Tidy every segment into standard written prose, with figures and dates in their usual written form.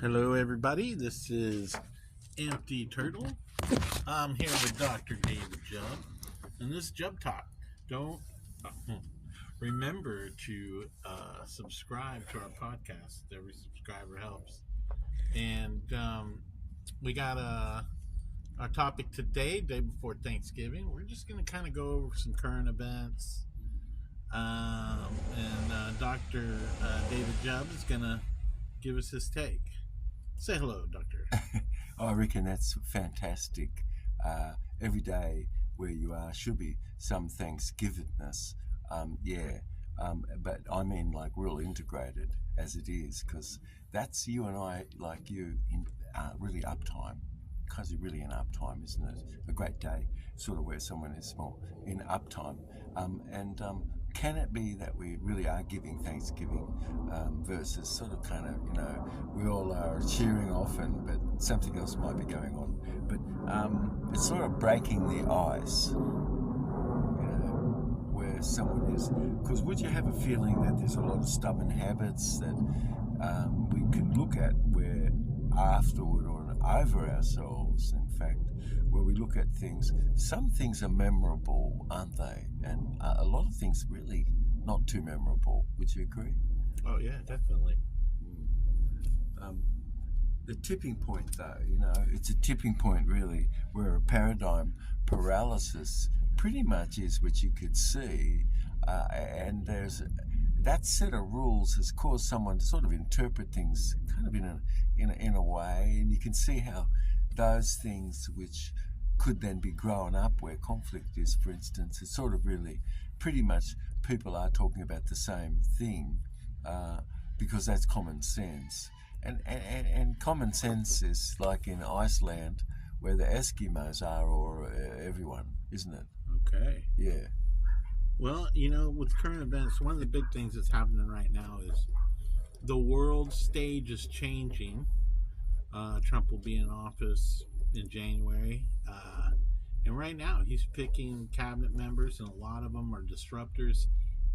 Hello, everybody. This is Empty Turtle. I'm here with Dr. David Jubb, and this is Jubb Talk. Don't remember to subscribe to our podcast. Every subscriber helps. And we got our topic today, day before Thanksgiving. We're just going to kind of go over some current events. And Dr. David Jubb is going to give us his take. Say hello, Doctor. I reckon that's fantastic. Every day where you are should be some Thanksgivingness. But I mean like real integrated as it is, because that's you and I, like you, in really uptime. Because you're really in uptime, isn't it? A great day, sort of where someone is more in uptime. Can it be that we really are giving Thanksgiving versus sort of kind of, we all are cheering often, but something else might be going on. But it's sort of breaking the ice, where someone is. Because would you have a feeling that there's a lot of stubborn habits that we can look at where afterward or over ourselves, in fact, where we look at things, some things are memorable, aren't they? And a lot of things really not too memorable. Would you agree? Oh, yeah, definitely. The tipping point, though, it's a tipping point really, where a paradigm paralysis pretty much is what you could see, and there's that set of rules has caused someone to sort of interpret things kind of in a way, and you can see how those things which could then be grown up where conflict is, for instance, it's sort of really pretty much people are talking about the same thing because that's common sense. And common sense is like in Iceland where the Eskimos are, or everyone, isn't it? Okay. Yeah. Well, with current events, one of the big things that's happening right now is the world stage is changing. Trump will be in office in January. And right now, he's picking cabinet members, and a lot of them are disruptors.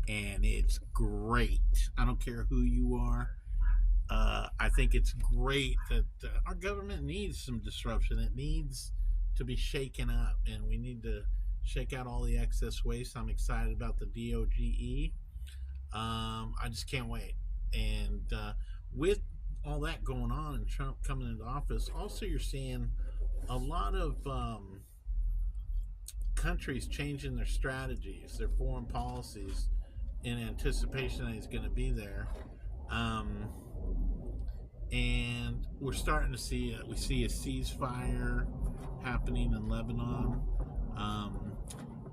And it's great. I don't care who you are. I think it's great that our government needs some disruption. It needs to be shaken up, and we need to shake out all the excess waste. I'm excited about the DOGE. I just can't wait. And with all that going on and Trump coming into office, also you're seeing a lot of countries changing their strategies, their foreign policies, in anticipation that he's going to be there. And we're starting to see we see a ceasefire happening in Lebanon.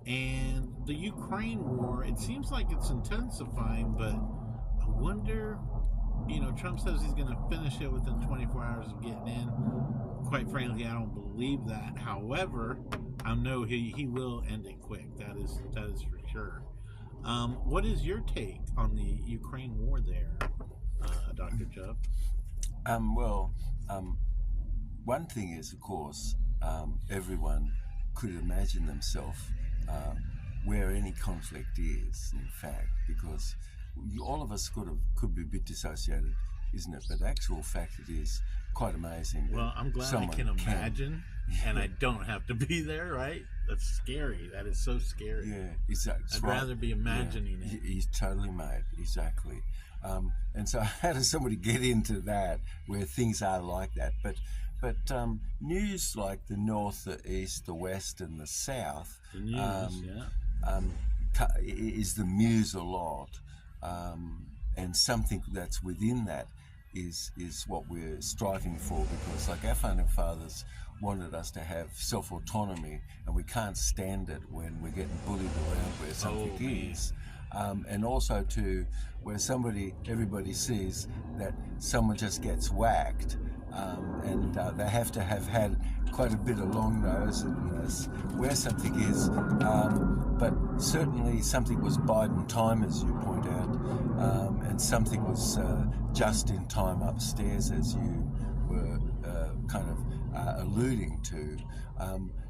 And the Ukraine war, it seems like it's intensifying, but I wonder, Trump says he's going to finish it within 24 hours of getting in. Quite frankly, I don't believe that. However, I know he will end it quick. That is for sure. What is your take on the Ukraine war there, Dr. Jubb? One thing is, of course, everyone could imagine themselves where any conflict is, in fact, because all of us could be a bit dissociated, isn't it? But the actual fact it is quite amazing. Well, I'm glad I can imagine, and I don't have to be there, right? That's scary. That is so scary. Yeah, exactly. I'd rather be imagining it. He's totally made, exactly. And so how does somebody get into that where things are like that? But news like the North, the East, the West, and the South is the muse a lot, and something that's within that is what we're striving for, because like our founding fathers wanted us to have self-autonomy, and we can't stand it when we're getting bullied around where something is. And also to where everybody sees that someone just gets whacked, and they have to have had quite a bit of long-nosedness where something is, but certainly something was biding time, as you point out, and something was just in time upstairs, as you were kind of alluding to.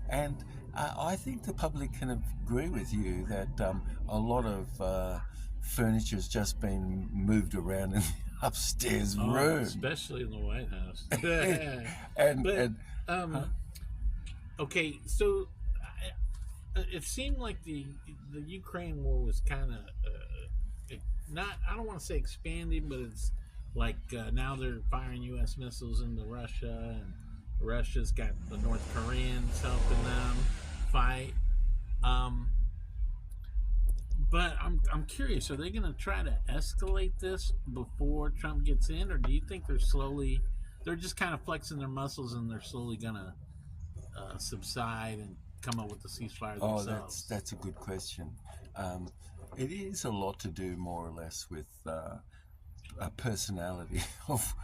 And I think the public can agree with you that a lot of furniture's just been moved around in the upstairs Oh, room. especially in the White House. and But and okay, so it seemed like the Ukraine war was kind of not. I don't want to say expanding, but it's like now they're firing U.S. missiles into Russia, and Russia's got the North Koreans helping them fight. Um, but I'm curious. Are they going to try to escalate this before Trump gets in, or do you think they're just kind of flexing their muscles and they're slowly going to subside and come up with the ceasefire oh, themselves? that's a good question. It is a lot to do more or less with a personality of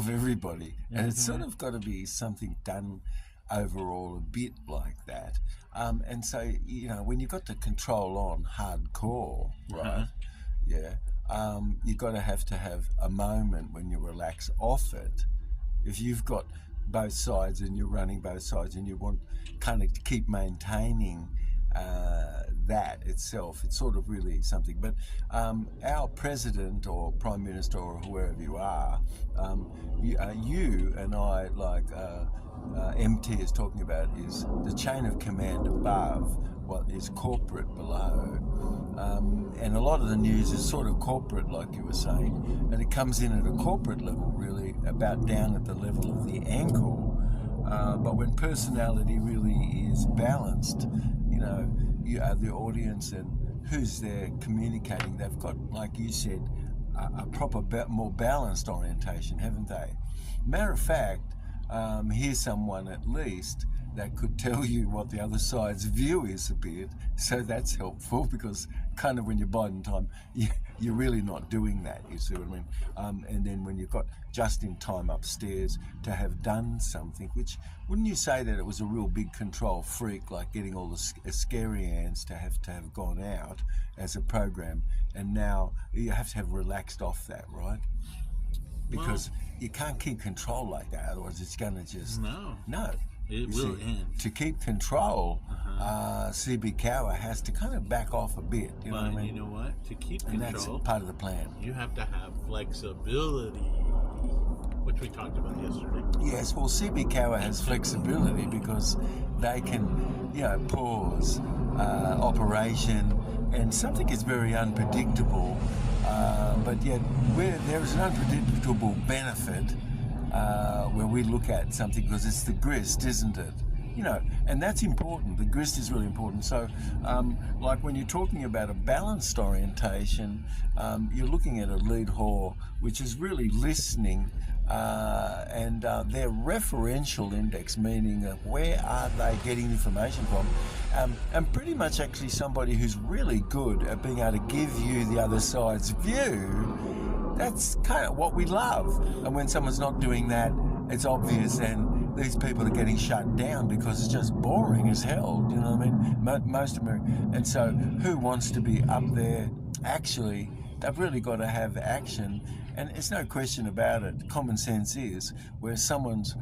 everybody, and it's sort of got to be something done overall a bit like that. And so when you've got the control on hardcore, right? Yeah, you got to have a moment when you relax off it. If you've got both sides and you're running both sides and you want kind of to keep maintaining that itself, it's sort of really something. But our president or prime minister or whoever you are, you and I, like MT is talking about, is the chain of command above what is corporate below. And a lot of the news is sort of corporate, like you were saying, and it comes in at a corporate level, really, about down at the level of the ankle. But when personality really is balanced, you are the audience and who's there communicating, they've got, like you said, a proper, more balanced orientation, haven't they? Matter of fact, here's someone at least that could tell you what the other side's view is a bit, so that's helpful, because kind of when you're biding time, you're really not doing that, you see what I mean? And then when you've got just in time upstairs to have done something, which, wouldn't you say that it was a real big control freak, like getting all the scary ants to have gone out as a program, and now you have to have relaxed off that, right? Because you can't keep control like that, otherwise it's going to just... No. It will end. To keep control, CB Cower has to kind of back off a bit. You know what I mean? You know what? To keep and control, that's part of the plan. You have to have flexibility, which we talked about yesterday. Yes, well, CB Cower has flexibility because they can, pause operation, and something is very unpredictable, but yet where there is an unpredictable benefit. Where we look at something, because it's the grist, isn't it? And that's important. The grist is really important. So, like when you're talking about a balanced orientation, you're looking at a lead whore, which is really listening, and their referential index, meaning where are they getting information from, and pretty much actually somebody who's really good at being able to give you the other side's view. That's kind of what we love. And when someone's not doing that, it's obvious, and these people are getting shut down because it's just boring as hell. Do you know what I mean? Most Americans. And so who wants to be up there? Actually, they've really got to have action. And it's no question about it. Common sense is where someone's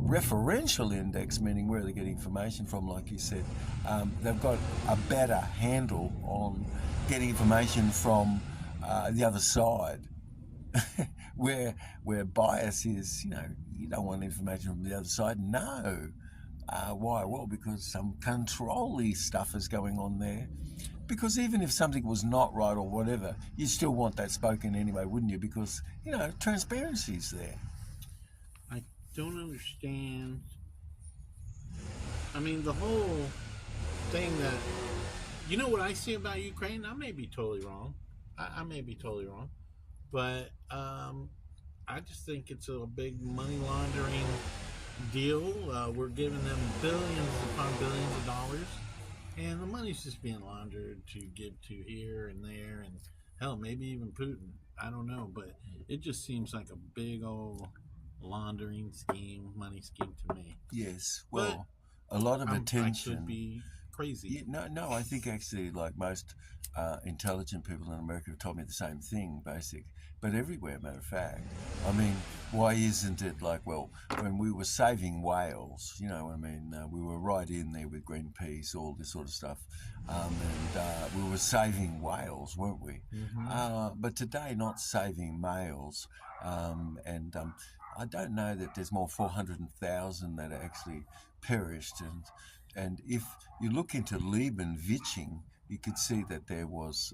referential index, meaning where they get information from, like you said, they've got a better handle on getting information from the other side. where bias is, you don't want information from the other side. No. Why? Well, because some control-y stuff is going on there. Because even if something was not right or whatever, you still want that spoken anyway, wouldn't you? Because, transparency's there. I don't understand. I mean, the whole thing that... You know what I see about Ukraine? I may be totally wrong. I may be totally wrong. But I just think it's a big money laundering deal. We're giving them billions upon billions of dollars, and the money's just being laundered to give to here and there, and hell, maybe even Putin. I don't know, but it just seems like a big old laundering scheme, money scheme to me. Yes, well, a lot of attention. I could be crazy. Yeah, no. I think actually, like most intelligent people in America have told me the same thing, basic. But everywhere, matter of fact. I mean, why isn't it like, well, when we were saving whales, you know, I mean, we were right in there with Greenpeace, all this sort of stuff, and we were saving whales, weren't we? But today, not saving males, and I don't know that there's more 400,000 that are actually perished, and if you look into Liebenwiching, you could see that there was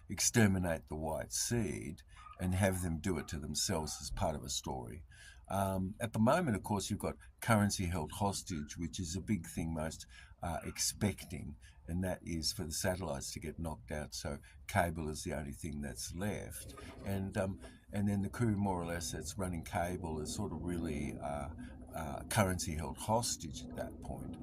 exterminate the white seed and have them do it to themselves as part of a story. At the moment, of course, you've got currency held hostage, which is a big thing most are expecting, and that is for the satellites to get knocked out. So cable is the only thing that's left, and then the crew, more or less, that's running cable is sort of really currency held hostage at that point.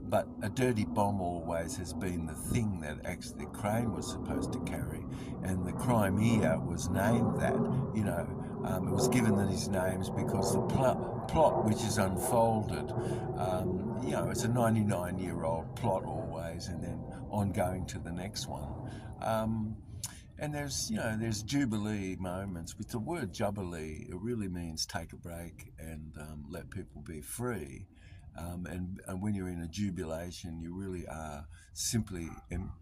But a dirty bomb always has been the thing that actually the crane was supposed to carry, and the Crimea was named that. You know, it was given these names because the plot which is unfolded, you know, it's a 99-year-old plot always, and then ongoing to the next one. And there's jubilee moments. With the word jubilee, it really means take a break and let people be free. And when you're in a jubilation, you really are simply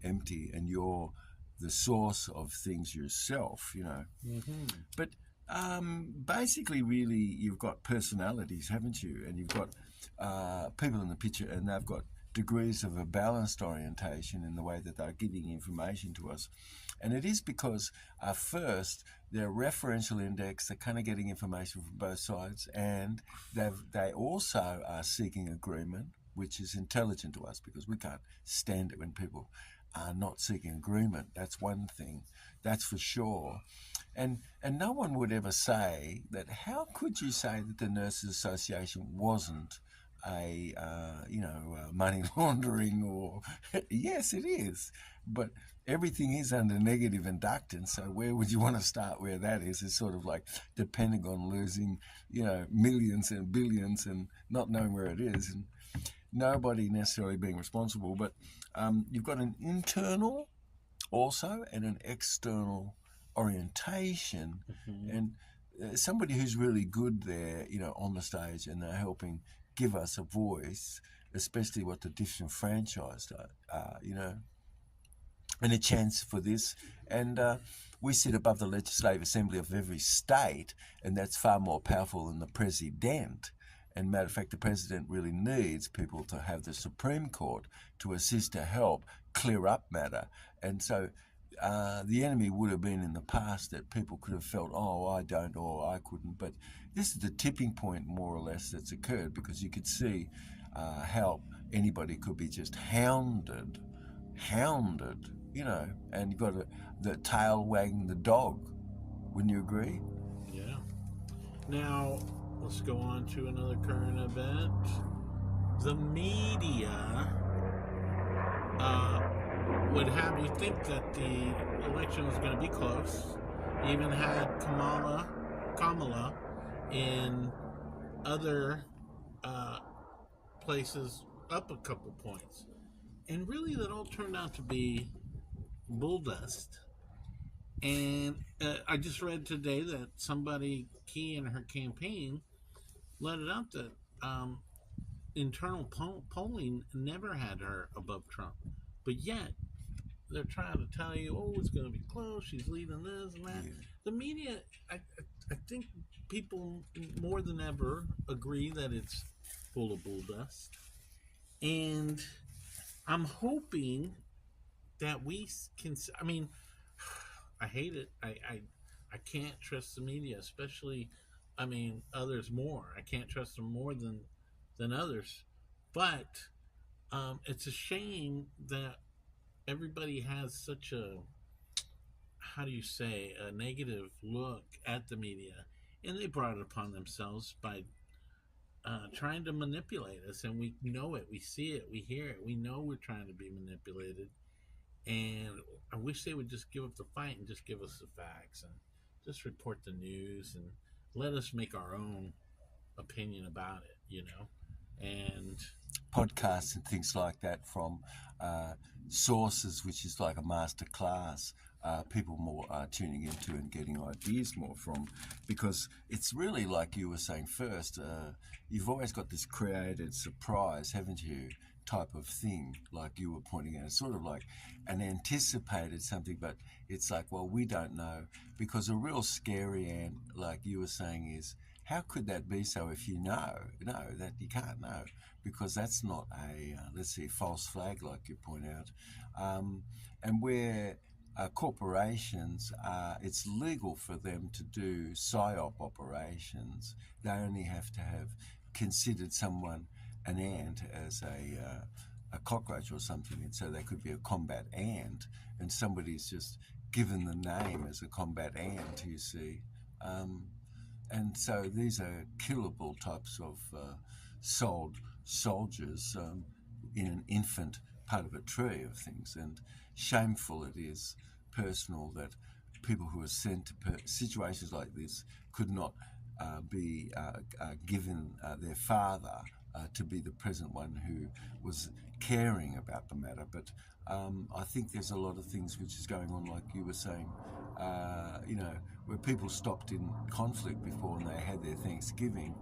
empty, and you're the source of things yourself, you know. But basically, really, you've got personalities, haven't you? And you've got people in the picture, and they've got degrees of a balanced orientation in the way that they're giving information to us. And it is because first, they're referential index, they're kind of getting information from both sides, and they also are seeking agreement, which is intelligent to us because we can't stand it when people are not seeking agreement. That's one thing, that's for sure. And no one would ever say that, how could you say that the Nurses Association wasn't a money laundering, or yes, it is, but everything is under negative inductance. So where would you want to start? Where that is, it's sort of like the Pentagon losing, you know, millions and billions and not knowing where it is, and nobody necessarily being responsible. But you've got an internal also and an external orientation, and somebody who's really good there, you know, on the stage, and they're helping give us a voice, especially what the disenfranchised are, you know, and a chance for this. And we sit above the Legislative Assembly of every state, and that's far more powerful than the president. And matter of fact, the president really needs people to have the Supreme Court to assist to help clear up matter. And so the enemy would have been in the past that people could have felt, oh, I don't, or I couldn't. But this is the tipping point, more or less, that's occurred, because you could see how anybody could be just hounded, you know, and you've got the tail wagging the dog. Wouldn't you agree? Yeah. Now, let's go on to another current event. The media would have you think that the election was going to be close. You even had Kamala in other places up a couple points. And really, that all turned out to be bull dust. And I just read today that somebody key in her campaign let it out that internal polling never had her above Trump. But yet, they're trying to tell you, oh, it's going to be close, she's leading this and that. Yeah. The media, I think people more than ever agree that it's full of bull dust. And I'm hoping that we can, I mean, I hate it. I can't trust the media, especially, I mean, others more. I can't trust them more than others. But it's a shame that everybody has such a, how do you say, a negative look at the media. And they brought it upon themselves by trying to manipulate us. And we know it. We see it. We hear it. We know we're trying to be manipulated. And I wish they would just give up the fight and just give us the facts and just report the news and let us make our own opinion about it, you know. And podcasts and things like that from sources, which is like a master class. People more are tuning into and getting ideas more from, because it's really like you were saying first, you've always got this created surprise, haven't you, type of thing, like you were pointing out. It's sort of like an anticipated something, but it's like, well, we don't know, because a real scary and like you were saying is, how could that be so if you know? No, that you can't know, because that's not a, let's say, false flag, like you point out. And where corporations, it's legal for them to do PSYOP operations. They only have to have considered someone an ant as a cockroach or something, and so they could be a combat ant, and somebody's just given the name as a combat ant, you see. And so these are killable types of soldiers in an infant part of a tree of things. And shameful it is, personal, that people who are sent to situations like this could not be given their father to be the present one who was caring about the matter. But I think there's a lot of things which is going on, like you were saying, where people stopped in conflict before and they had their Thanksgiving,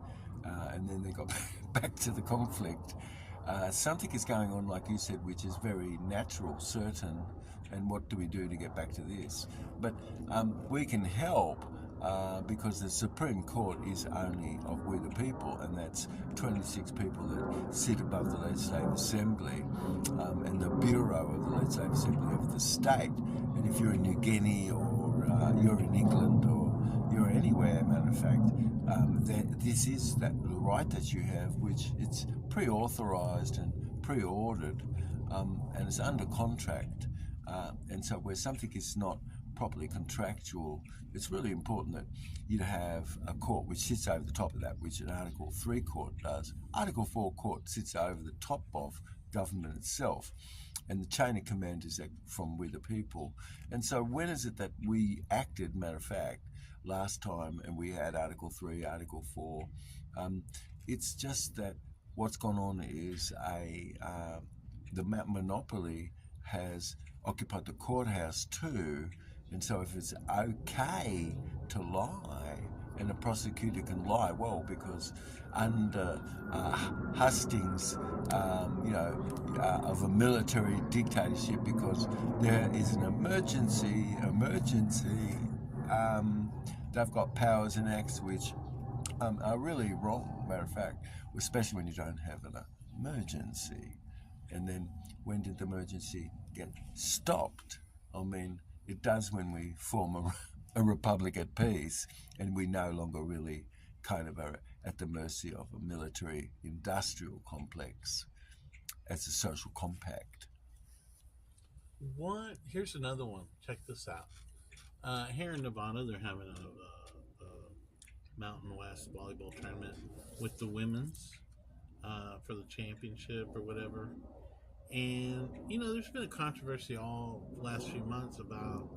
and then they got back to the conflict. Something is going on, like you said, which is very natural, certain, and what do we do to get back to this? But we can help because the Supreme Court is only of we the people, and that's 26 people that sit above the Legislative Assembly and the Bureau of the Legislative Assembly of the state. And if you're in New Guinea or you're in England or you're anywhere, matter of fact, this is that right that you have, which it's pre-authorised and pre-ordered, and it's under contract. And so where something is not properly contractual, it's really important that you have a court which sits over the top of that, which an Article 3 court does. Article 4 court sits over the top of government itself, and the chain of command is from we the people. And so when is it that we acted, matter of fact, last time, and we had Article 3, Article 4, it's just that what's gone on is the monopoly has occupied the courthouse too, and so if it's okay to lie, and a prosecutor can lie, well, because under hustings, of a military dictatorship, because there is an emergency, they've got powers and acts which are really wrong, matter of fact, especially when you don't have an emergency. And then when did the emergency get stopped? I mean, it does when we form a republic at peace, and we no longer really kind of are at the mercy of a military industrial complex as a social compact. Here's another one. Check this out. Here in Nevada, they're having a Mountain West volleyball tournament with the women's for the championship or whatever. And there's been a controversy all the last few months about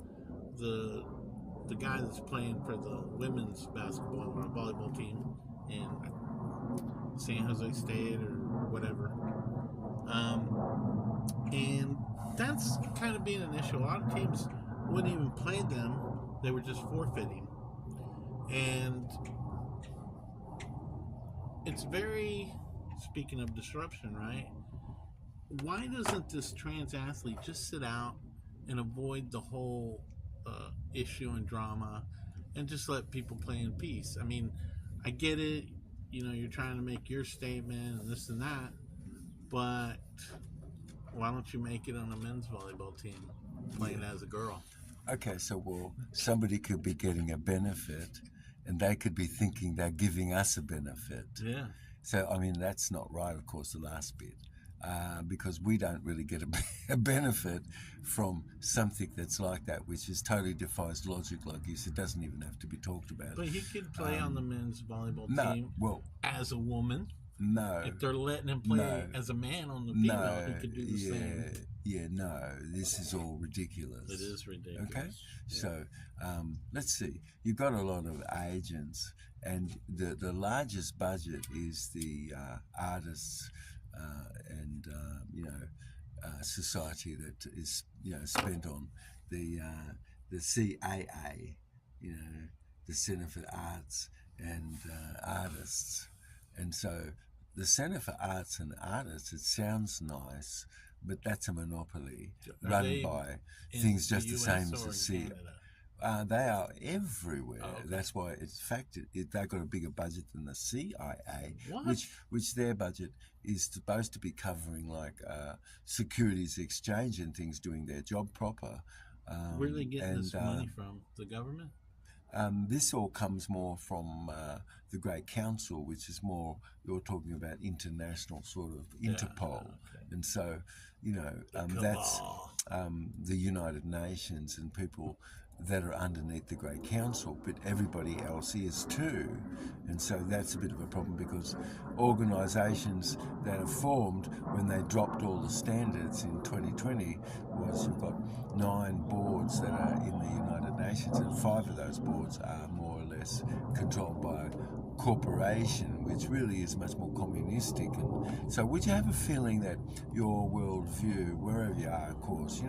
the guy that's playing for the women's basketball or volleyball team in San Jose State or whatever. And that's kind of being an issue. A lot of teams wouldn't even play them; they were just forfeiting. And it's very, speaking of disruption, right? Why doesn't this trans athlete just sit out and avoid the whole issue and drama and just let people play in peace? I mean, I get it, you're trying to make your statement and this and that, but why don't you make it on a men's volleyball team playing as a girl? Okay, so somebody could be getting a benefit, and they could be thinking they're giving us a benefit. Yeah. So, I mean, that's not right, of course, the last bit. Because we don't really get a benefit from something that's like that, which is totally defies logic, like you said, doesn't even have to be talked about. But he could play on the men's volleyball team as a woman. No. If they're letting him play as a man on the female, he could do the same. Yeah, no, this is all ridiculous. It is ridiculous. Okay? Yeah. So, let's see. You've got a lot of agents, and the largest budget is the artists and society that is spent on the CAA, the Centre for Arts and Artists, and so the Centre for Arts and Artists. It sounds nice, but that's a monopoly run by things just the same as the CAA. They are everywhere. Oh, okay. That's why, in fact, they've got a bigger budget than the CIA, which their budget is supposed to be covering, like securities exchange and things, doing their job proper. Where are they getting this money from? The government? This all comes more from the Great Council, which is more, you're talking about international sort of Interpol. Okay. And so, that's the United Nations and people that are underneath the Great Council, but everybody else is too. And so that's a bit of a problem, because organisations that are formed when they dropped all the standards in 2020 was, you've got 9 boards that are in the United Nations, and 5 of those boards are more or less controlled by corporation, which really is much more communistic. And so would you have a feeling that your worldview, wherever you are, of course,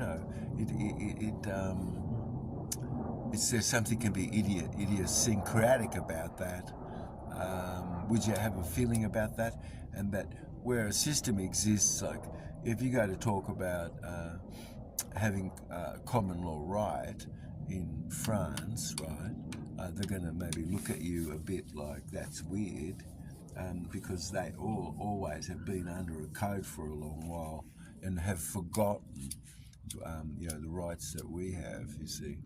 there's something can be idiosyncratic about that? Would you have a feeling about that? And that where a system exists, like if you go to talk about having common law right in France, right, they're going to maybe look at you a bit like that's weird, because they always have been under a code for a long while and have forgotten the rights that we have, you see.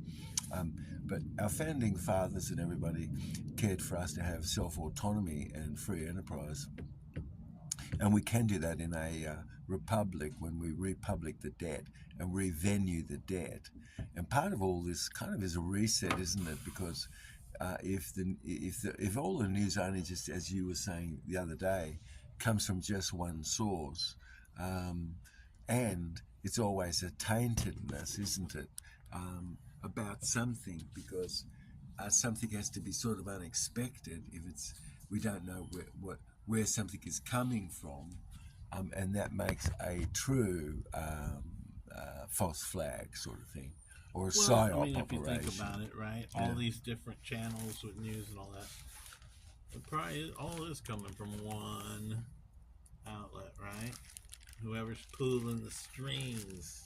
But our founding fathers and everybody cared for us to have self-autonomy and free enterprise. And we can do that in a republic when we republic the debt and revenue the debt. And part of all this kind of is a reset, isn't it? Because if all the news only, just as you were saying the other day, comes from just one source, and it's always a taintedness, isn't it, about something, because something has to be sort of unexpected if we don't know where something is coming from, and that makes a true false flag sort of thing, or a psyop operation. If you think about it, right? All these different channels with news and all that, probably all is coming from one outlet, right? Whoever's pulling the strings,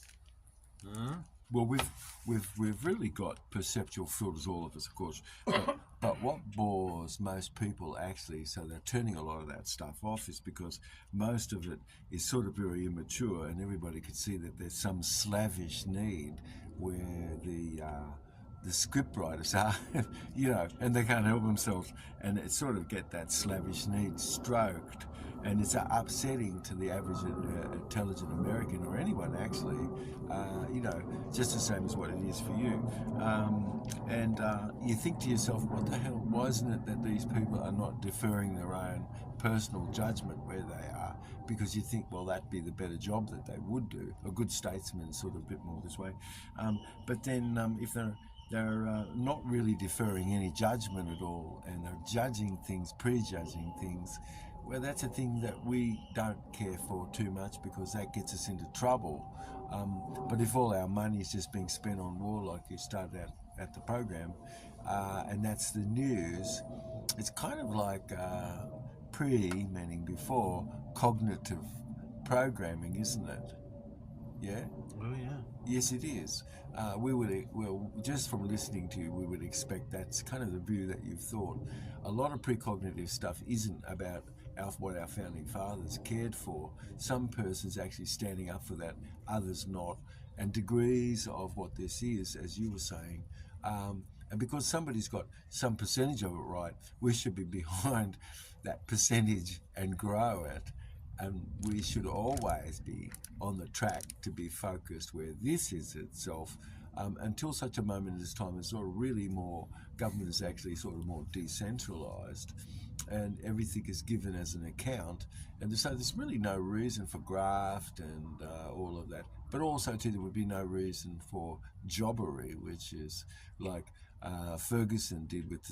huh? Well, we've really got perceptual filters, all of us, of course. But what bores most people, actually, so they're turning a lot of that stuff off, is because most of it is sort of very immature, and everybody could see that there's some slavish need where the script writers are, and they can't help themselves, and it sort of get that slavish need stroked. And it's upsetting to the average intelligent American, or anyone actually, just the same as what it is for you. And you think to yourself, what the hell, why isn't it that these people are not deferring their own personal judgment where they are? Because you think, well, that'd be the better job that they would do. A good statesman is sort of a bit more this way. But then if they're not really deferring any judgment at all, and they're judging things, prejudging things, well, that's a thing that we don't care for too much, because that gets us into trouble. But if all our money is just being spent on war, like you started out at the program, and that's the news, it's kind of like meaning before, cognitive programming, isn't it? Yeah? Oh, yeah. Yes, it is. Just from listening to you, we would expect that's kind of the view that you've thought. A lot of precognitive stuff isn't about what our founding fathers cared for. Some persons actually standing up for that, others not. And degrees of what this is, as you were saying, and because somebody's got some percentage of it right, we should be behind that percentage and grow it. And we should always be on the track to be focused where this is itself, until such a moment as time is sort of really more, government is actually sort of more decentralised, and everything is given as an account. And so there's really no reason for graft and all of that but also too there would be no reason for jobbery, which is like Ferguson did with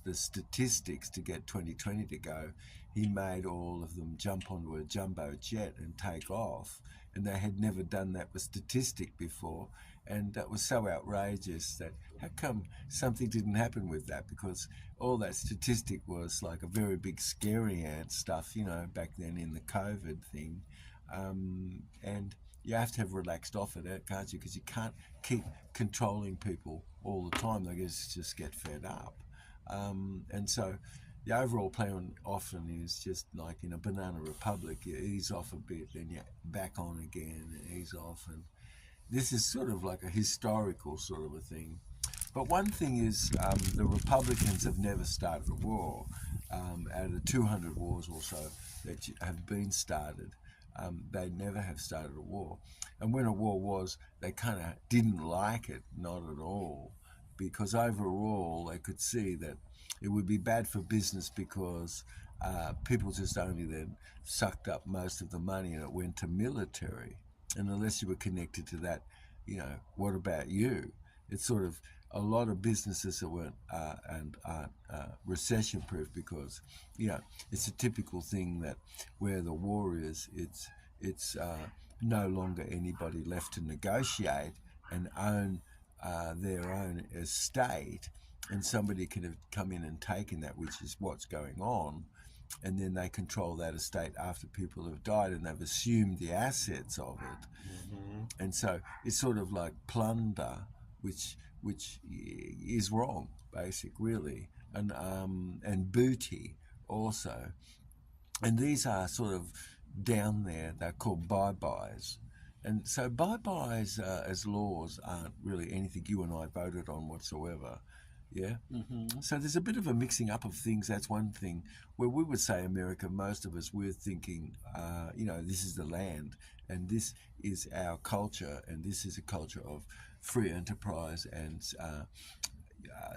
the statistics to get 2020 to go. He made all of them jump onto a jumbo jet and take off, and they had never done that with statistic before, and that was so outrageous that how come something didn't happen with that? Because all that statistic was like a very big scary ant stuff, you know, back then in the COVID thing, and you have to have relaxed off it, can't you? Because you can't keep controlling people all the time. They just get fed up, and so the overall plan often is just like in a banana republic. You ease off a bit, then you back on again, and ease off, and this is sort of like a historical sort of a thing. But one thing is, the Republicans have never started a war. Out of the 200 wars or so that have been started, they never have started a war. And when a war was, they kind of didn't like it, not at all, because overall they could see that it would be bad for business because people just only then sucked up most of the money and it went to military. And unless you were connected to that, you know, what about you? It's sort of a lot of businesses that weren't and aren't recession proof because, you know, it's a typical thing that where the war is, it's no longer anybody left to negotiate and own their own estate, and somebody could have come in and taken that, which is what's going on, and then they control that estate after people have died and they've assumed the assets of it. And so it's sort of like plunder, which is wrong, basic, really, and booty also. And these are sort of down there. They're called buy-bys. And so buy-bys as laws aren't really anything you and I voted on whatsoever. Yeah. So there's a bit of a mixing up of things. That's one thing. Where we would say America, most of us, we're thinking, you know, this is the land, and this is our culture, and this is a culture of free enterprise and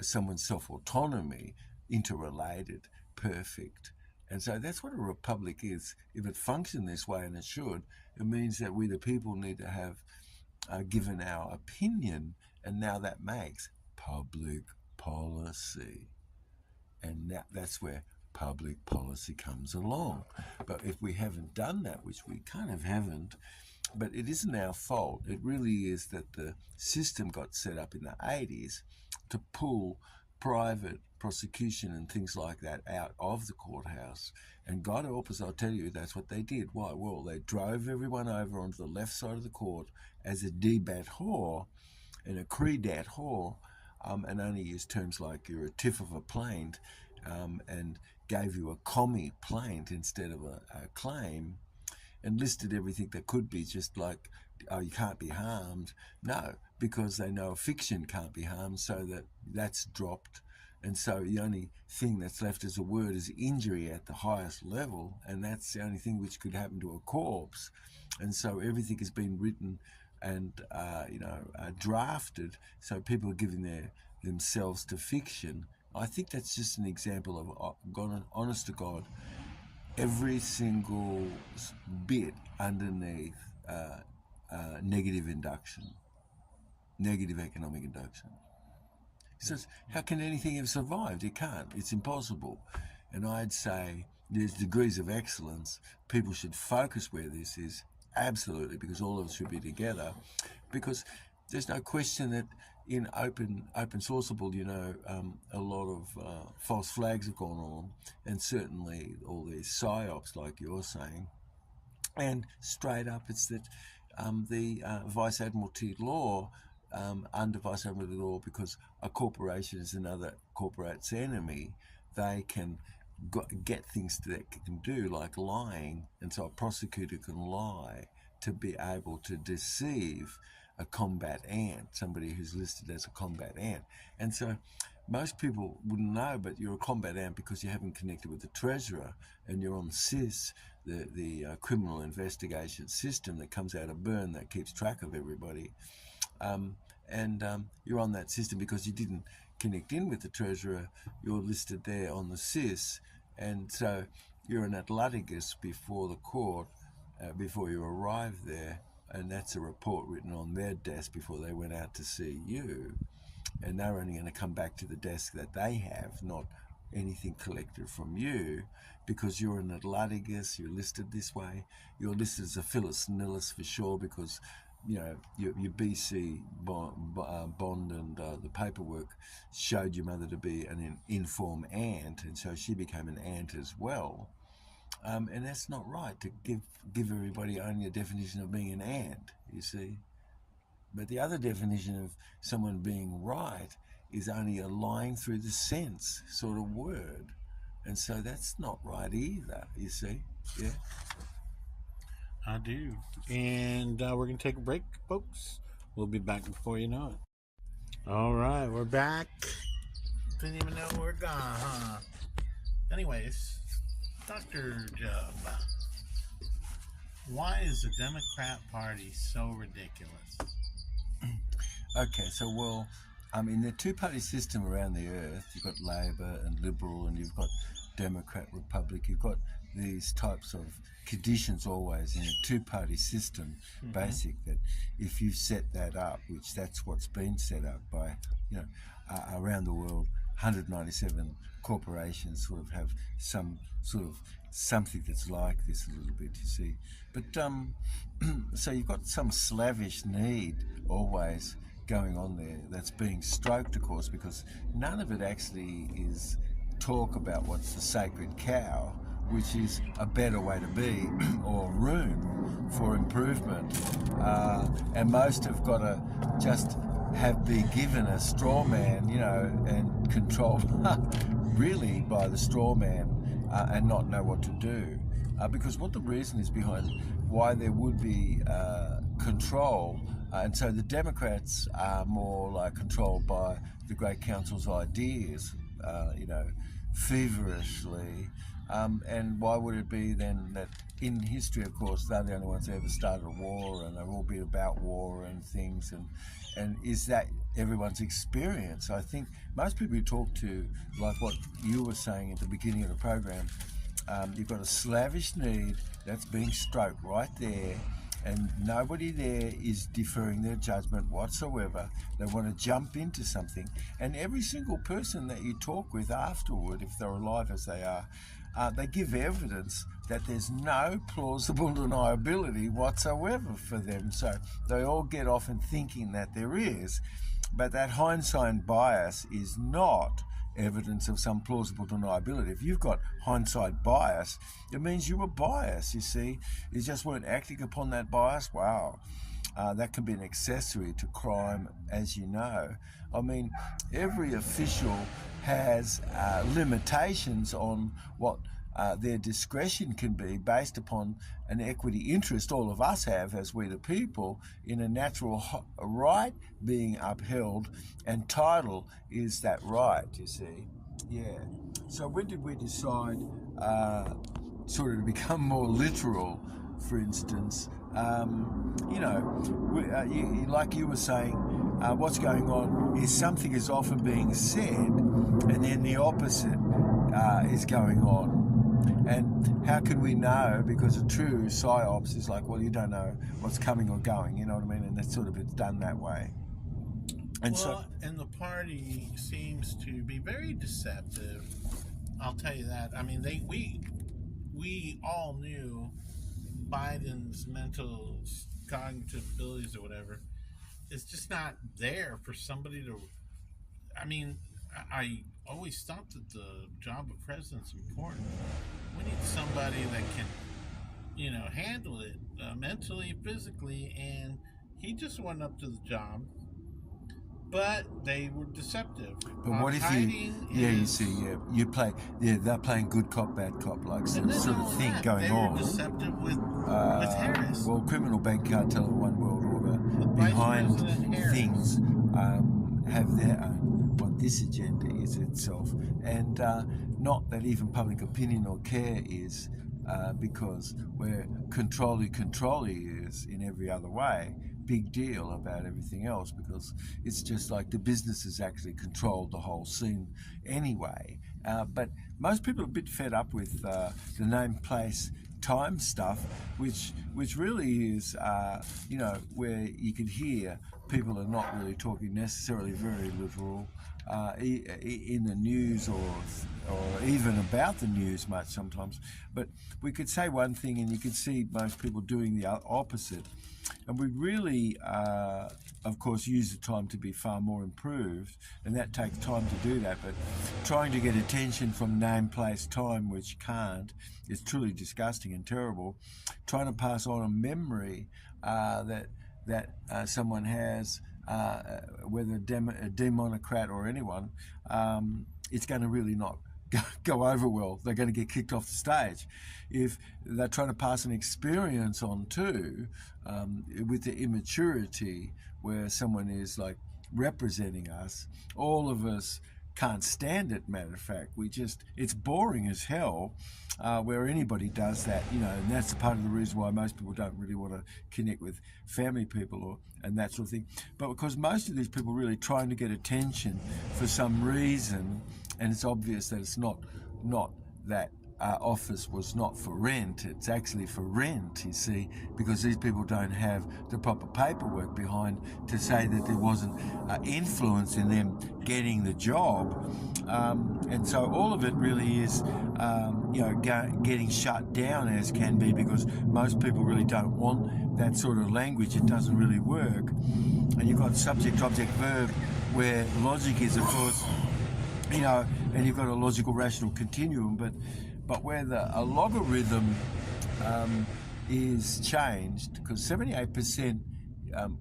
someone's self-autonomy, interrelated, perfect. And so that's what a republic is. If it functions this way, and it should, it means that we the people need to have given our opinion, and now that makes public policy. And that's where public policy comes along. But if we haven't done that, which we kind of haven't, but it isn't our fault. It really is that the system got set up in the 80s to pull private prosecution and things like that out of the courthouse. And God help us, I'll tell you, that's what they did. Why? Well, they drove everyone over onto the left side of the court as a debat whore and a credat whore, and only used terms like you're a tiff of a plaint, and gave you a commie plaint instead of a claim, and listed everything that could be, just like, oh, you can't be harmed. No, because they know a fiction can't be harmed, so that's dropped. And so the only thing that's left as a word is injury at the highest level, and that's the only thing which could happen to a corpse. And so everything has been written and drafted, so people are giving themselves to fiction. I think that's just an example of, honest to God, every single bit underneath negative induction, negative economic induction. He says, how can anything have survived? It can't. It's impossible. And I'd say there's degrees of excellence. People should focus where this is, absolutely, because all of us should be together. Because there's no question that in open sourceable, a lot of false flags have gone on, and certainly all these psyops, like you're saying. And straight up, it's that the Vice Admiralty law, under Vice Admiralty law, because a corporation is another corporate's enemy, they can get things that they can do, like lying, and so a prosecutor can lie to be able to deceive a combat ant, somebody who's listed as a combat ant. And so most people wouldn't know, but you're a combat ant because you haven't connected with the treasurer, and you're on CIS, the criminal investigation system that comes out of Bern that keeps track of everybody. You're on that system because you didn't connect in with the treasurer. You're listed there on the CIS, and so you're an Atlanticus before the court, before you arrive there, and that's a report written on their desk before they went out to see you, and they're only going to come back to the desk that they have, not anything collected from you, because you're an Atlanticus, you're listed this way, you're listed as a Phyllis Nillis for sure, because your BC bond and the paperwork showed your mother to be an informed aunt, and so she became an aunt as well. And that's not right to give everybody only a definition of being an aunt, you see. But the other definition of someone being right is only a lying through the sense sort of word. And so that's not right either, you see. Yeah. I do. And we're going to take a break, folks. We'll be back before you know it. All right, we're back. Didn't even know we were gone, huh? Anyways, Dr. Jubb, why is the Democrat Party so ridiculous? Okay, so, well, the two-party system around the earth, you've got Labor and Liberal, and you've got Democrat, Republic, you've got these types of conditions always in a two-party system, basic, that if you set that up, which that's what's been set up by, around the world, 197 corporations sort of have some sort of something that's like this a little bit, you see. But so you've got some slavish need always going on there that's being stroked, of course, because none of it actually is talk about what's the sacred cow, which is a better way to be or room for improvement. And most have got to just been given a straw man, and controlled really by the straw man and not know what to do. Because what the reason is behind why there would be control, and so the Democrats are more like controlled by the Great Council's ideas, feverishly. And why would it be then that in history, of course, they're the only ones that ever started a war, and they've all been about war and things, and is that everyone's experience? I think most people you talk to, like what you were saying at the beginning of the program, you've got a slavish need that's being stroked right there, and nobody there is deferring their judgment whatsoever. They want to jump into something, and every single person that you talk with afterward, if they're alive as they are, they give evidence that there's no plausible deniability whatsoever for them. So they all get off in thinking that there is, but that hindsight bias is not evidence of some plausible deniability. If you've got hindsight bias, it means you were biased, you see. You just weren't acting upon that bias. Wow. That can be an accessory to crime, as you know. I mean, every official has limitations on what their discretion can be based upon an equity interest all of us have as we the people in a natural right being upheld, and title is that right, you see. Yeah. So when did we decide sort of to become more literal, for instance? Like you were saying, what's going on is something is often being said, and then the opposite is going on. And how can we know? Because a true psyops is like, well, you don't know what's coming or going, you know what I mean? And that's sort of, it's done that way. And and the party seems to be very deceptive. I'll tell you that. I mean, we all knew Biden's mental cognitive abilities or whatever. It's just not there for somebody to. I mean, I always thought that the job of president's important. We need somebody that can, handle it mentally, physically, and he just went up to the job. But they were deceptive. But what if they're playing good cop, bad cop, like sort of thing going on. They were deceptive with Harris. Well, criminal bank cartel of one world order behind things have their own. What this agenda is itself, and not that even public opinion or care is, because where controlly is in every other way. Big deal about everything else, because it's just like the businesses actually controlled the whole scene anyway. But most people are a bit fed up with the name, place, time stuff, which really is, where you could hear people are not really talking necessarily very literal in the news or even about the news much sometimes. But we could say one thing and you could see most people doing the opposite. And we really, of course, use the time to be far more improved, and that takes time to do that. But trying to get attention from name, place, time, which can't, is truly disgusting and terrible. Trying to pass on a memory that someone has, whether a demonocrat or anyone, it's going to really not go over well. They're going to get kicked off the stage. If they're trying to pass an experience on too, with the immaturity where someone is like representing us, all of us can't stand it. Matter of fact, it's boring as hell where anybody does that, and that's a part of the reason why most people don't really want to connect with family people and that sort of thing. But because most of these people are really trying to get attention for some reason, and it's obvious that it's not that office was not for rent, it's actually for rent, you see, because these people don't have the proper paperwork behind to say that there wasn't influence in them getting the job. And so all of it really is, getting shut down as can be, because most people really don't want that sort of language. It doesn't really work. And you've got subject, object, verb, where logic is, of course, and you've got a logical rational continuum, but where a logarithm is changed, because 78%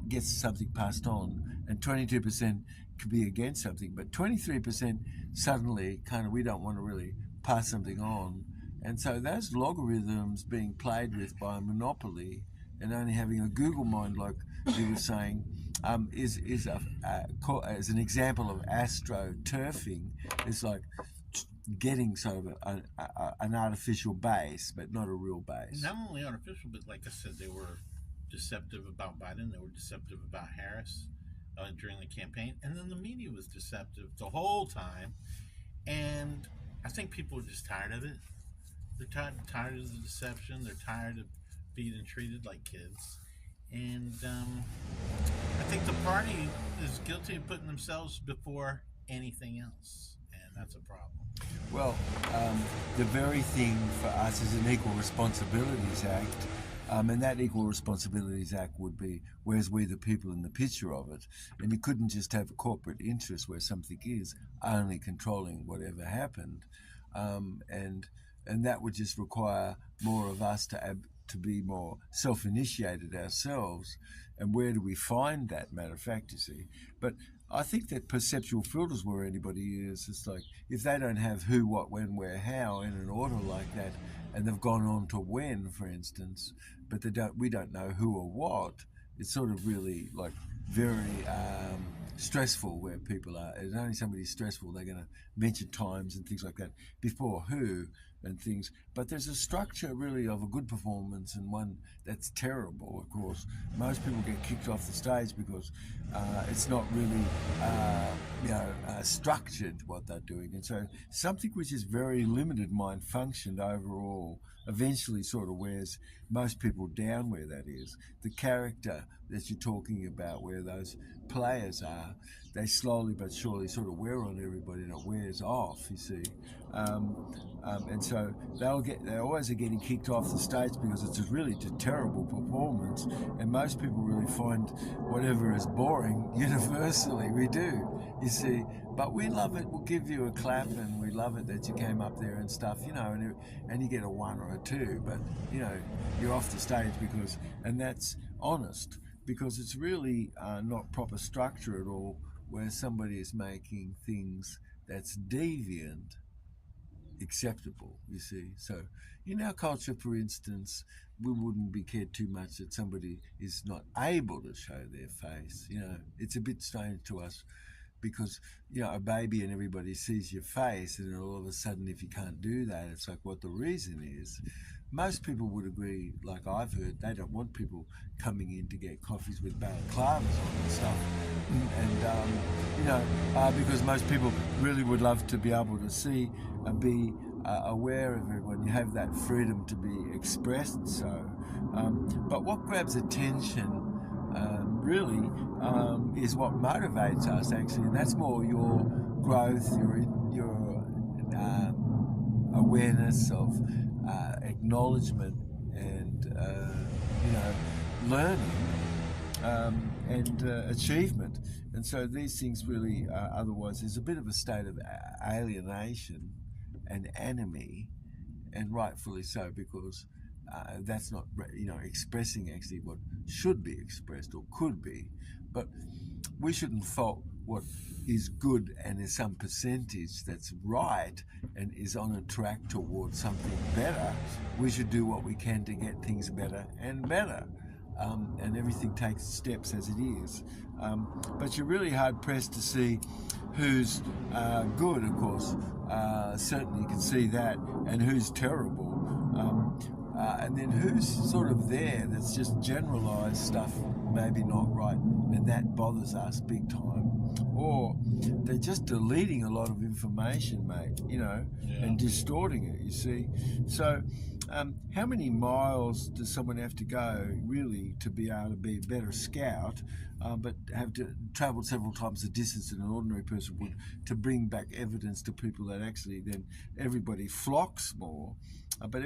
gets something passed on, and 22% could be against something, but 23% suddenly we don't want to really pass something on. And so those logarithms being played with by a monopoly and only having a Google mind, like you were saying, is as an example of astroturfing. It's like getting sort of an artificial base, but not a real base. Not only artificial, but like I said, they were deceptive about Biden. They were deceptive about Harris during the campaign. And then the media was deceptive the whole time. And I think people are just tired of it. They're tired of the deception. They're tired of being treated like kids. And I think the party is guilty of putting themselves before anything else. And that's a problem. Well, the very thing for us is an Equal Responsibilities Act, and that Equal Responsibilities Act would be, where's we the people in the picture of it? And you couldn't just have a corporate interest where something is only controlling whatever happened, and that would just require more of us to be more self-initiated ourselves. And where do we find that, matter of fact, you see? But I think that perceptual filters where anybody is, it's like if they don't have who, what, when, where, how in an order like that, and they've gone on to when, for instance, but we don't know who or what, it's sort of really like very stressful where people are. If only somebody's stressful, they're going to mention times and things like that before who and things. But there's a structure really of a good performance and one that's terrible, of course. Most people get kicked off the stage because it's not really structured what they're doing. And so something which is very limited mind functioned overall eventually sort of wears most people down where that is. The character that you're talking about, where those players are, they slowly but surely sort of wear on everybody and it wears off, you see. And so they always are getting kicked off the stage because it's a really terrible performance, and most people really find whatever is boring universally. We do, you see. But we love it. We'll give you a clap, and we love it that you came up there and stuff, and you get a 1 or a 2, but, you're off the stage and that's honest, because it's really not proper structure at all, where somebody is making things that's deviant acceptable, you see. So in our culture, for instance, we wouldn't be cared too much that somebody is not able to show their face. It's a bit strange to us, because a baby and everybody sees your face, and then all of a sudden if you can't do that, it's like what the reason is. Most people would agree, like I've heard, they don't want people coming in to get coffees with balaclavas on and stuff, and because most people really would love to be able to see be aware of everyone. You have that freedom to be expressed. So, but what grabs attention really is what motivates us actually, and that's more your growth, your awareness of acknowledgement and learning and achievement. And so these things really otherwise there's a bit of a state of alienation and enemy, and rightfully so, because that's not expressing actually what should be expressed or could be. But we shouldn't fault what is good and is some percentage that's right and is on a track towards something better. We should do what we can to get things better and better. And everything takes steps as it is. But you're really hard pressed to see who's good, of course. Certainly you can see that, and who's terrible. And then who's sort of there that's just generalised stuff, maybe not right, and that bothers us big time. Or they're just deleting a lot of information, mate, and distorting it, you see. So how many miles does someone have to go, really, to be able to be a better scout, but have to travel several times the distance that an ordinary person would to bring back evidence to people that actually then everybody flocks more? But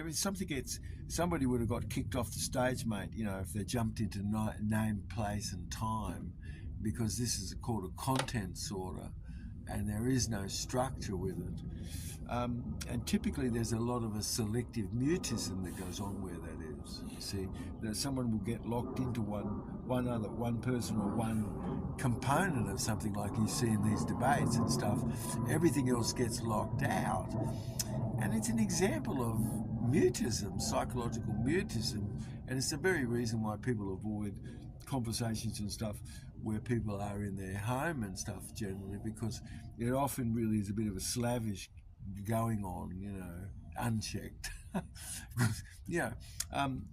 somebody would have got kicked off the stage, mate, if they jumped into name, place and time, because this is called a content sorter, and there is no structure with it. And typically there's a lot of a selective mutism that goes on where that is. You see, that someone will get locked into one person or one component of something, like you see in these debates and stuff. Everything else gets locked out. And it's an example of mutism, psychological mutism, and it's the very reason why people avoid conversations and stuff where people are in their home and stuff generally, because it often really is a bit of a slavish going on, unchecked.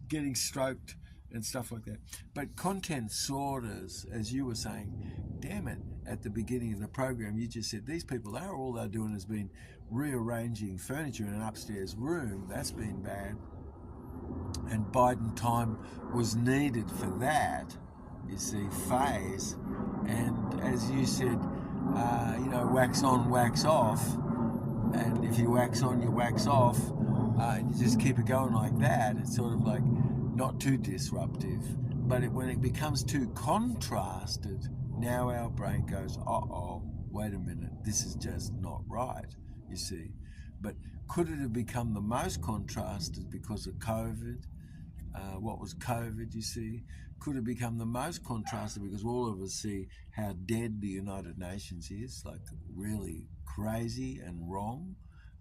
Getting stroked and stuff like that. But content sorters, as you were saying, damn it, at the beginning of the program, you just said these people all they're doing has been rearranging furniture in an upstairs room. That's been bad. And Biden time was needed for that, you see, phase. And as you said, wax on, wax off. And if you wax on, you wax off. And you just keep it going like that. It's sort of like not too disruptive. But when it becomes too contrasted, now our brain goes, wait a minute, this is just not right, you see. But could it have become the most contrasted because of COVID? What was COVID, you see? Could it become the most contrasted because all of us see how dead the United Nations is, like really crazy and wrong?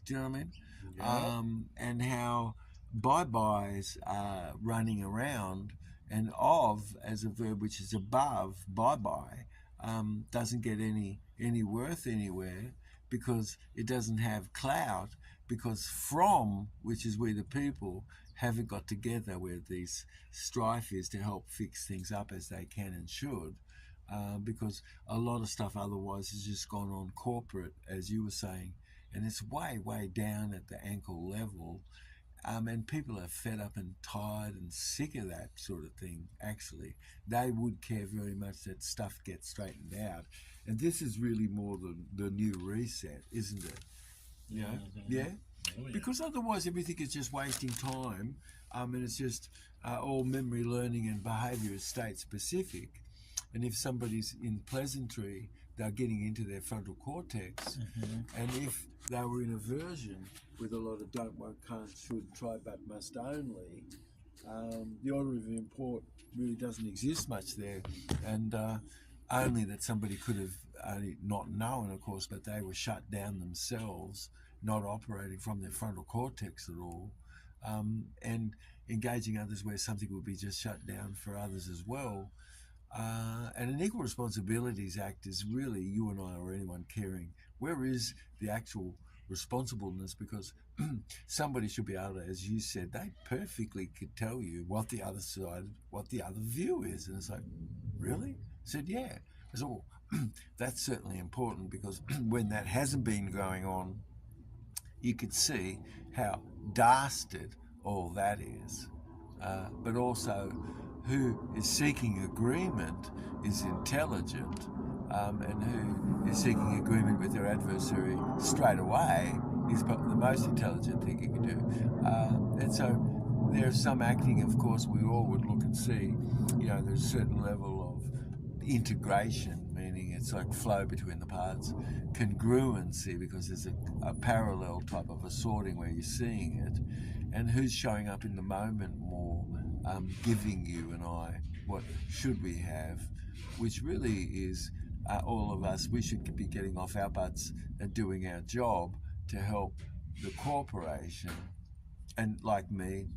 Do you know what I mean? Yeah. And how bye-byes are running around, and of, as a verb which is above bye-bye, doesn't get any worth anywhere because it doesn't have clout, because from, which is we the people, haven't got together where these strife is to help fix things up as they can and should, because a lot of stuff otherwise has just gone on corporate, as you were saying, and it's way, way down at the ankle level. And people are fed up and tired and sick of that sort of thing, actually. They would care very much that stuff gets straightened out. And this is really more the new reset, isn't it? Yeah? Yeah? Oh, yeah. Because otherwise everything is just wasting time, and it's just all memory, learning and behaviour is state specific. And if somebody's in pleasantry, they're getting into their frontal cortex. And if they were in aversion with a lot of don't, won't, can't, should, try, but, must only, the order of import really doesn't exist much there. And only that somebody could have only not known, of course, but they were shut down themselves, not operating from their frontal cortex at all, and engaging others where something would be just shut down for others as well. And an Equal Responsibilities Act is really you and I or anyone caring. Where is the actual responsibleness? Because somebody should be able to, as you said, they perfectly could tell you what the other side, what the other view is. And it's like, really? I said, yeah. I said, well, that's certainly important, because when that hasn't been going on you could see how dastard all that is. But also, who is seeking agreement is intelligent, and who is seeking agreement with their adversary straight away is the most intelligent thing you can do. And so there's some acting, of course, we all would look and see, there's a certain level of integration, meaning it's like flow between the parts, congruency, because there's a parallel type of a sorting where you're seeing it, and who's showing up in the moment more, giving you and I what should we have, which really is all of us. We should be getting off our butts and doing our job to help the corporation, and like me,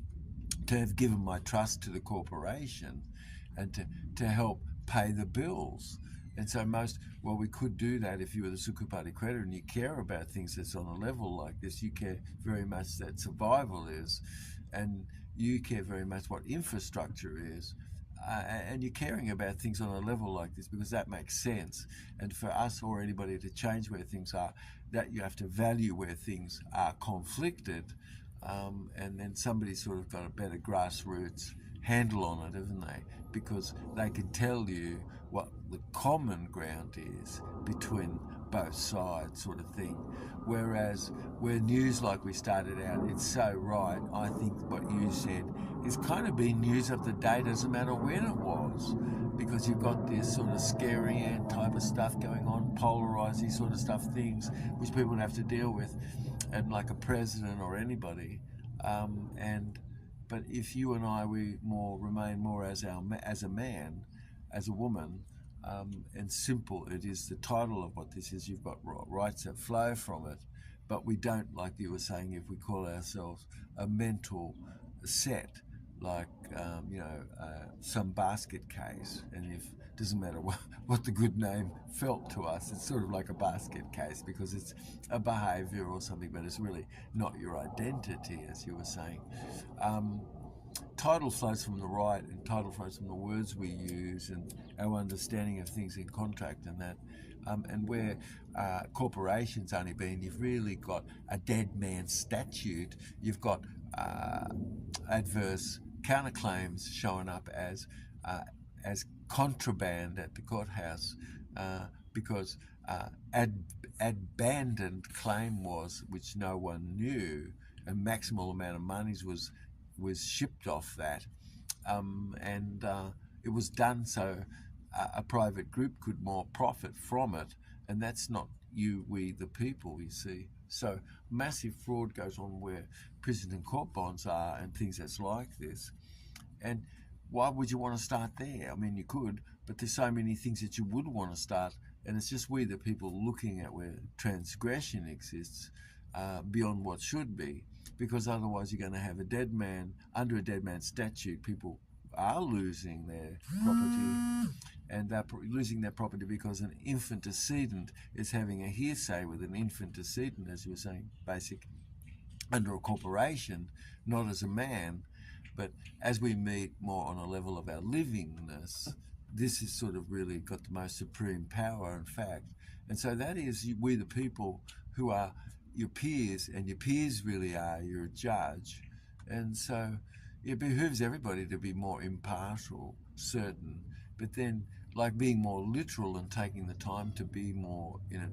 to have given my trust to the corporation and to help pay the bills. And so we could do that if you were the Sukupati creditor and you care about things that's on a level like this. You care very much that survival is, and you care very much what infrastructure is. And you're caring about things on a level like this because that makes sense. And for us or anybody to change where things are, that you have to value where things are conflicted, and then somebody's sort of got a better grassroots handle on it, haven't they? Because they can tell you what the common ground is between both sides, sort of thing. Whereas where news, like we started out, it's so right. I think what you said is kind of been news of the day, doesn't matter when it was, because you've got this sort of scary ant type of stuff going on, polarising sort of stuff, things which people have to deal with, and like a president or anybody. But if you and I, we remain more as a man, as a woman, and simple. It is the title of what this is. You've got rights that flow from it, but we don't, like you were saying, if we call ourselves a mental set, like some basket case, and if doesn't matter what the good name felt to us, it's sort of like a basket case because it's a behaviour or something, but it's really not your identity, as you were saying. Title flows from the right, and title flows from the words we use and our understanding of things in contract and that. And where corporations only been, you've really got a dead man statute, you've got adverse counterclaims showing up as contraband at the courthouse, because abandoned claim was, which no one knew, a maximal amount of monies was shipped off that, and it was done so a private group could more profit from it, and that's not we the people, you see. So massive fraud goes on where prison and court bonds are and things that's like this. And why would you want to start there? I mean, you could, but there's so many things that you would want to start, and it's just we the people looking at where transgression exists beyond what should be, because otherwise you're going to have a dead man. Under a dead man statute, people are losing their property, and they're losing their property because an infant decedent is having a hearsay with an infant decedent, as you were saying, basic, under a corporation, not as a man. But as we meet more on a level of our livingness, this is sort of really got the most supreme power, in fact. And so that is we the people who are your peers, and your peers really are your judge. And so it behooves everybody to be more impartial, certain, but then like being more literal and taking the time to be more in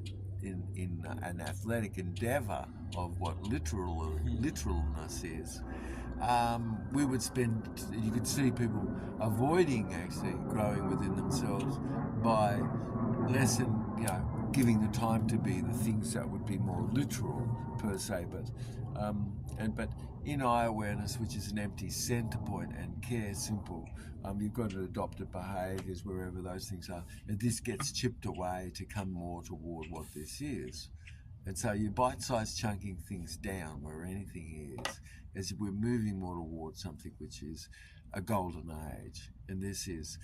an athletic endeavour of what literalness is. We would spend, you could see people avoiding actually growing within themselves by less than, giving the time to be the things that would be more literal per se, but in eye awareness, which is an empty centre point, and care simple, you've got to adopt behaviours wherever those things are, and this gets chipped away to come more toward what this is. And so you're bite-sized chunking things down where anything is, as we're moving more towards something which is a golden age. And this is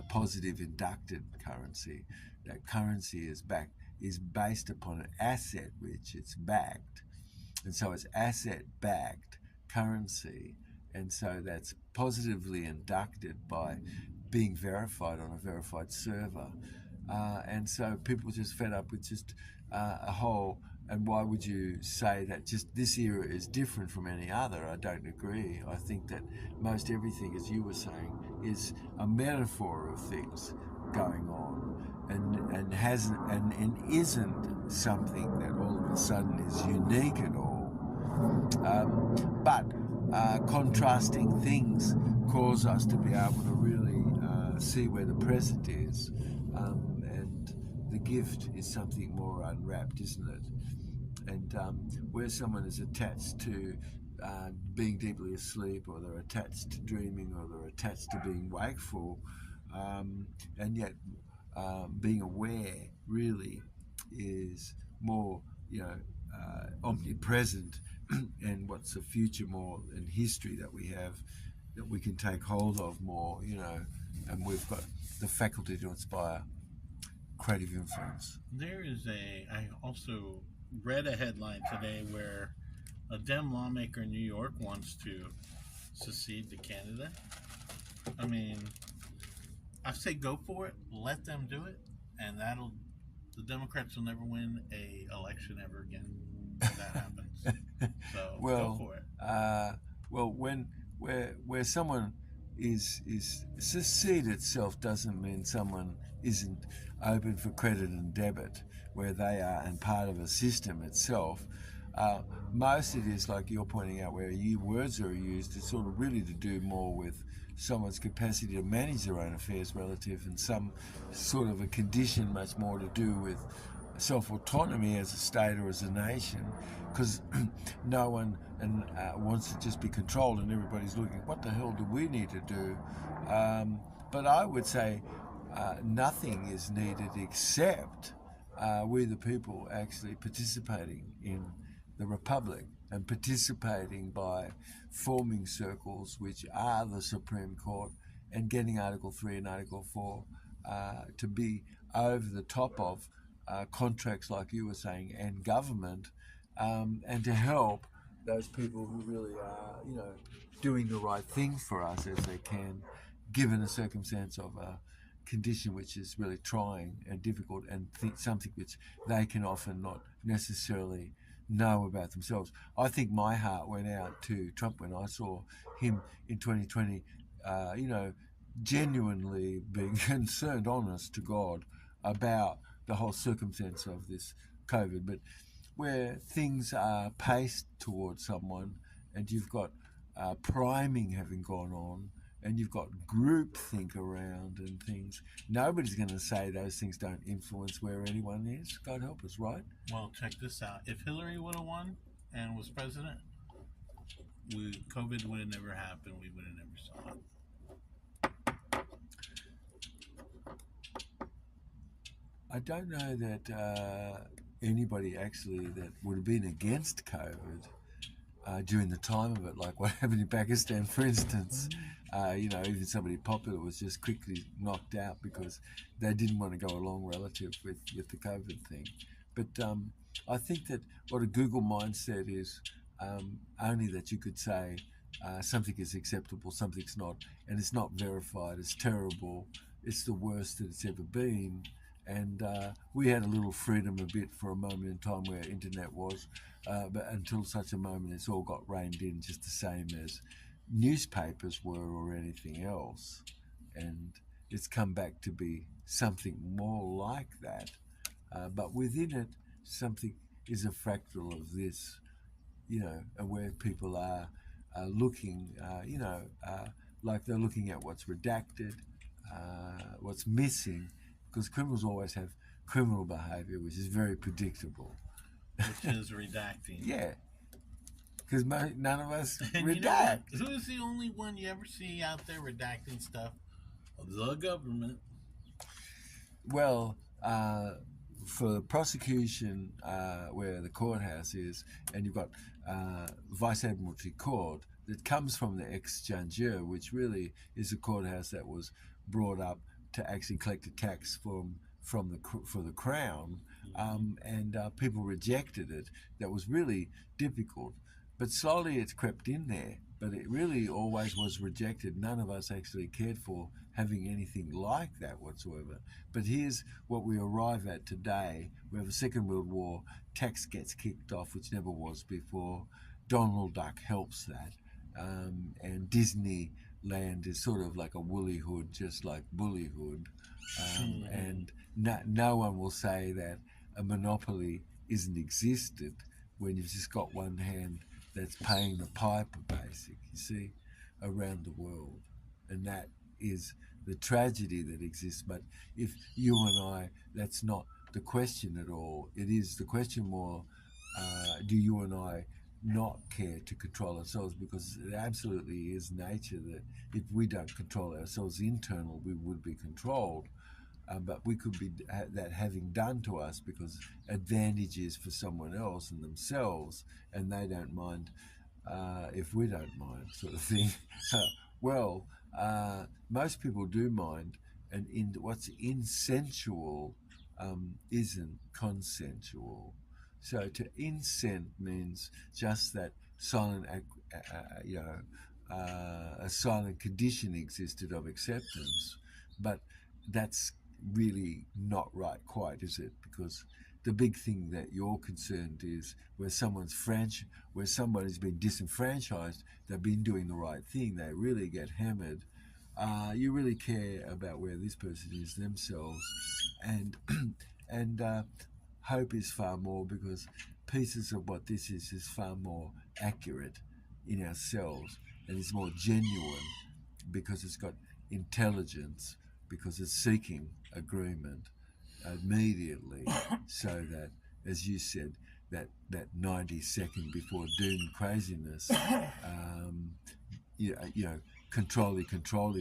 positive inducted currency. That currency is based upon an asset which it's backed. And so it's asset-backed currency. And so that's positively inducted by being verified on a verified server. And so people are just fed up with just a whole. And why would you say that just this era is different from any other? I don't agree. I think that most everything, as you were saying, is a metaphor of things going on, and hasn't and isn't something that all of a sudden is unique at all. But contrasting things cause us to be able to really see where the present is, and the gift is something more unwrapped, isn't it? And where someone is attached to being deeply asleep, or they're attached to dreaming, or they're attached to being wakeful, and yet being aware really is more, omnipresent, and what's the future more in history that we have that we can take hold of more, and we've got the faculty to inspire creative influence. I also read a headline today where a Dem lawmaker in New York wants to secede to Canada. I mean, I say go for it, let them do it, and the Democrats will never win a election ever again if that happens. So Well, go for it. when where someone is secede itself doesn't mean someone isn't open for credit and debit, where they are and part of a system itself. Most it is, like you're pointing out, where words are used. It's sort of really to do more with someone's capacity to manage their own affairs relative, and some sort of a condition much more to do with self-autonomy as a state or as a nation, because no one wants to just be controlled, and everybody's looking, what the hell do we need to do? But I would say nothing is needed except we the people actually participating in the Republic, and participating by forming circles which are the Supreme Court, and getting Article 3 and Article 4 to be over the top of contracts, like you were saying, and government, and to help those people who really are, doing the right thing for us as they can, given a circumstance of a condition which is really trying and difficult, and something which they can often not necessarily know about themselves. I think my heart went out to Trump when I saw him in 2020, genuinely being concerned, honest to God, about the whole circumstance of this COVID. But where things are paced towards someone, and you've got priming having gone on, and you've got groupthink around and things, nobody's going to say those things don't influence where anyone is. God help us, right? Well, check this out. If Hillary would have won and was president, COVID would have never happened. We would have never saw it. I don't know that anybody actually that would have been against COVID during the time of it, like what happened in Pakistan, for instance. Even somebody popular was just quickly knocked out because they didn't want to go along relative with the COVID thing. But I think that what a Google mindset is, only that you could say something is acceptable, something's not, and it's not verified, it's terrible, it's the worst that it's ever been. And we had a little freedom a bit for a moment in time where internet was, but until such a moment it's all got reined in, just the same as newspapers were or anything else. And it's come back to be something more like that. But within it, something is a fractal of this, and where people are looking, like they're looking at what's redacted, what's missing, because criminals always have criminal behaviour, which is very predictable. Which is redacting. Yeah, because none of us And redact. You know who's the only one you ever see out there redacting stuff? The government. Well, for the prosecution, where the courthouse is, and you've got Vice Admiralty Court that comes from the ex-Judge, which really is a courthouse that was brought up to actually collect a tax for the Crown, and people rejected it. That was really difficult. But slowly it's crept in there. But it really always was rejected. None of us actually cared for having anything like that whatsoever. But here's what we arrive at today. We have a Second World War, tax gets kicked off, which never was before. Donald Duck helps that. And Disneyland is sort of like a woolly hood, just like bullyhood. And no one will say that a monopoly isn't existed when you've just got one hand that's paying the piper, basic, you see, around the world. And that is the tragedy that exists. But if you and I, that's not the question at all. It is the question more, do you and I not care to control ourselves? Because it absolutely is nature that if we don't control ourselves internal, we would be controlled. But we could be that having done to us because advantages for someone else and themselves, and they don't mind if we don't mind, sort of thing. Well, most people do mind, and what's insensual isn't consensual. So to insent means just that silent, a silent condition existed of acceptance, but that's really not right quite, is it? Because the big thing that you're concerned is where somebody's been disenfranchised, they've been doing the right thing, they really get hammered. You really care about where this person is themselves, and hope is far more, because pieces of what this is far more accurate in ourselves, and it's more genuine because it's got intelligence, because it's seeking agreement immediately, so that, as you said, that 90-second before doom craziness, controlly,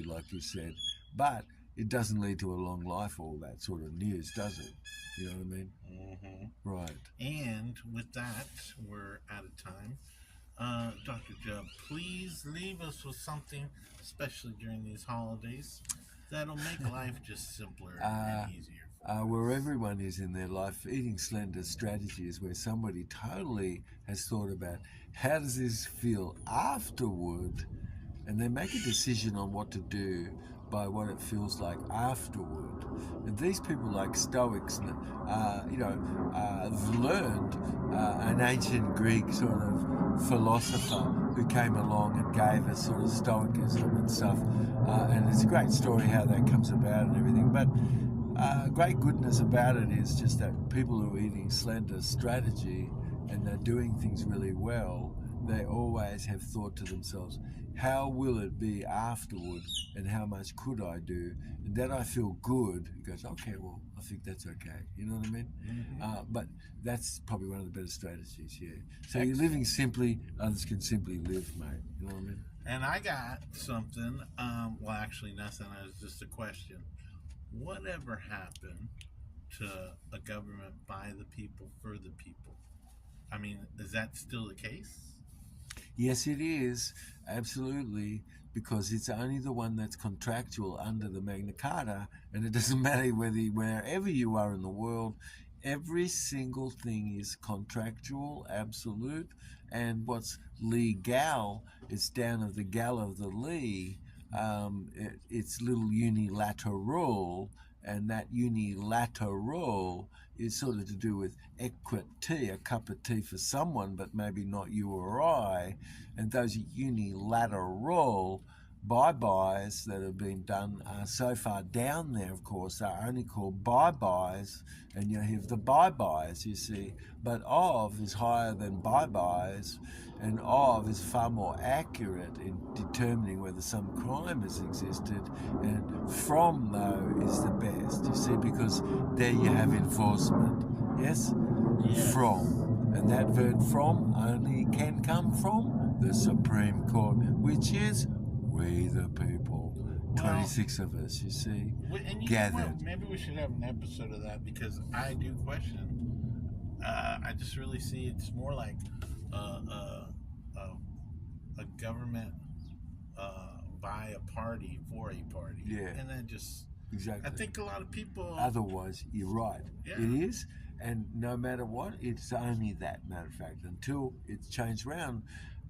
like you said, but it doesn't lead to a long life, all that sort of news, does it? You know what I mean? Mm-hmm. Right. And with that, we're out of time. Dr. Jubb, please leave us with something, especially during these holidays, that'll make life just simpler and easier. Where everyone is in their life, eating slender strategy is where somebody totally has thought about how does this feel afterward, and they make a decision on what to do by what it feels like afterward. And these people, like Stoics, have learned an ancient Greek sort of philosopher who came along and gave us sort of Stoicism and stuff. And it's a great story how that comes about and everything. But great goodness about it is just that people who are eating slender strategy and they're doing things really well, they always have thought to themselves, how will it be afterward, and how much could I do? And that I feel good. He goes, okay, well, I think that's okay. You know what I mean? Mm-hmm. But that's probably one of the better strategies, yeah. So Excellent. You're living simply, others can simply live, mate. You know what I mean? And I got something, well, actually nothing, it was just a question. Whatever happened to a government by the people, for the people? I mean, is that still the case? Yes, it is, absolutely, because it's only the one that's contractual under the Magna Carta, and it doesn't matter wherever you are in the world, every single thing is contractual, absolute, and what's legal is down of the gal of the lee. It's little unilateral, and that unilateral is sort of to do with equity, a cup of tea for someone, but maybe not you or I. And those unilateral bye-byes that have been done so far down there, of course, are only called bye-byes, and you have the bye-byes, you see. But of is higher than bye-byes, and of is far more accurate in determining whether some crime has existed, and from, though, is the best, you see, because there you have enforcement. Yes? From. And that verb from only can come from the Supreme Court, which is we the people. 26 of us, you see, gathered. Maybe we should have an episode of that, because I do question. I just really see it's more like a government by a party for a party. Yeah. And then just... Exactly. I think a lot of people... Otherwise, you're right. Yeah. It is. And no matter what, it's only that, matter of fact, until it's changed around,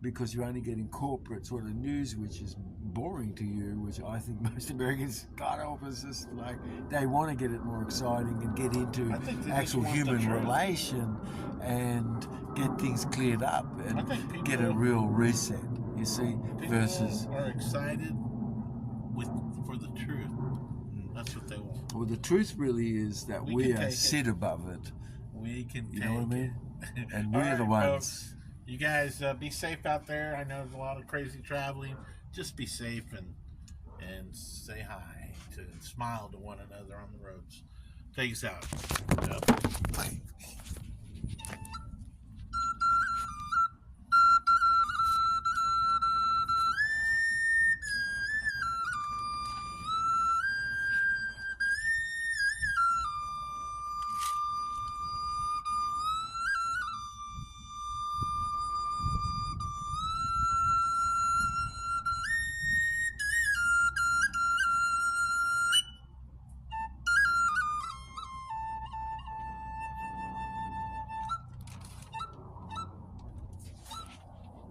because you're only getting corporate sort of news, which is boring to you, which I think most Americans, God help us, just like they want to get it more exciting and get into actual human relation and get things cleared up and get a real reset, you see, versus... are excited for the truth. That's what they want. Well, the truth really is that we are sit above it. We can take You know what I mean? And we're right, the ones. Folks, you guys be safe out there. I know there's a lot of crazy traveling. Just be safe and say hi and smile to one another on the roads. Take us out. Yep. Bye.